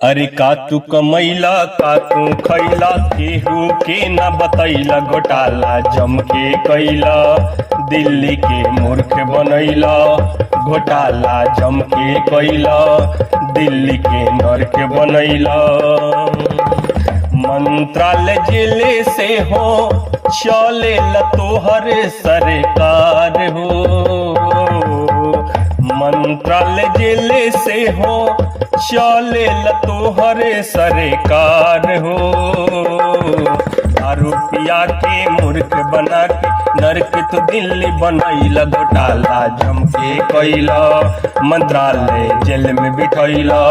अरे का तू कमैला का तू खैला केहू के न बतैला घोटाला जम के कैला दिल्ली के मूर्ख बनैला घोटाला जम के कैला दिल्ली के नर्क बनैला। मंत्रालय जिले से हो चले तोहर सरकार हो, मंत्रालय जिले से हो चले तोहर सरकार हो। दारू पिया के मूर्ख बना के नरक तो दिल्ली बनैला घोटाला जम के कैला मंत्रालय जेल में बिठैला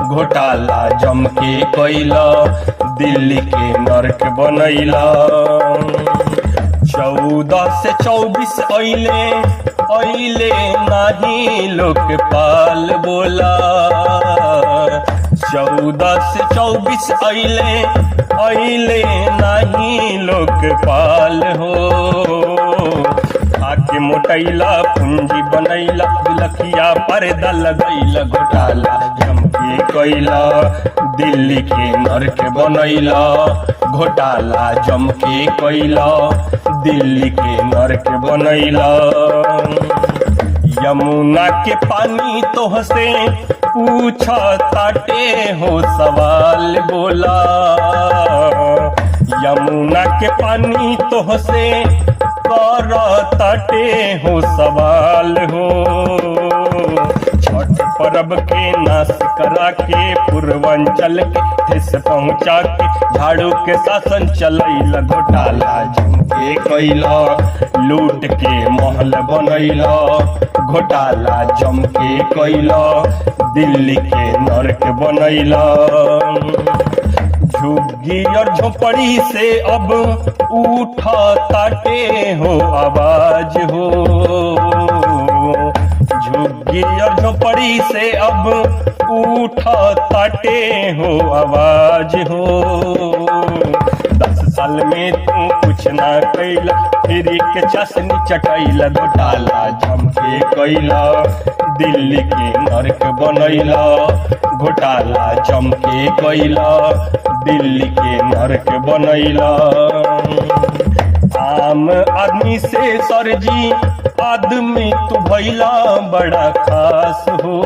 घोटाला जम के कैला दिल्ली के नरक बनैला। 14 से 24 अइले नाही लोकपाल बोला, 14 से 24 अइले नाही लोकपाल हो। आके मोटैला पूंजी बनैला दुलखिया पर्दा लगैला घोटाला जम के कैला दिल्ली के नरक बनैला घोटाला जम के कैला दिल्ली के नरक बनैला। यमुना के पानी तोहसे पूछा ताटे हो सवाल बोला, यमुना के पानी तोहसे कर ताटे हो सवाल हो। छठ पर्व के नाश करा के पूर्वांचल के ठेस पहुंचा के झाड़ू के शासन चलैला घोटाला जम के कैला लूट के महल बनैला घोटाला जम के कैला दिल्ली के नरक बनैला। झुग्गी और झोपड़ी से अब उठा ताटे हो आवाज हो, झुग्गी और झोपड़ी से अब उठा ताटे हो आवाज हो। 10 साल में तू कुछ ना कैला फिर के चसनी चटैला घोटाला जम के कैला दिल्ली के नरक बनैला घोटाला जम के कैला दिल्ली के नरक बनैला। आम आदमी से सरजी आदमी तू भैला बड़ा खास हो,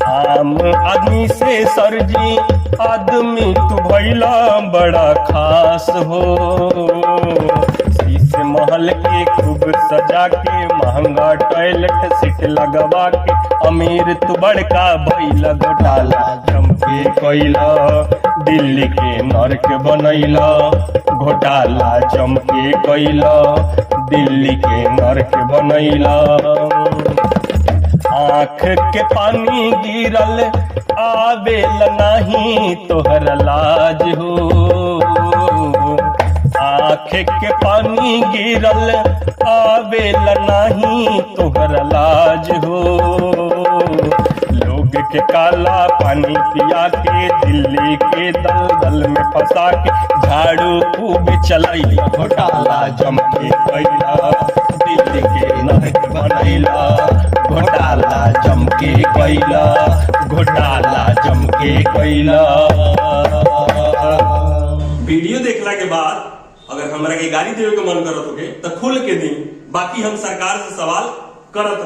आम आदमी से सरजी आदमी तू भैला बड़ा खास हो। शीश महल के खूब सजा के महंगा टॉयलेट सीट लगवा के अमीर तू बड़का भैला घोटाला जम के कैला दिल्ली के नरक बनैला घोटाला जम के कैला दिल्ली के नरक बनैला। आँख के पानी गिरल आवेल नाही तोहर लाज हो, आँख के पानी गिरल आवेल नाही तोहर लाज हो। लोग के काला पानी पिया के दिल्ली के दलदल में फंसा के झाड़ू खूब चलैला घोटाला जम के कैला दिल्ली के नरक बनैला घोटाला जम के कैला घोटाला जम के कैला। वीडियो देखला के बाद अगर हमरा के गाड़ी देवे के मन करत होगे तो खोल के दी, बाकी हम सरकार से सवाल करत रह।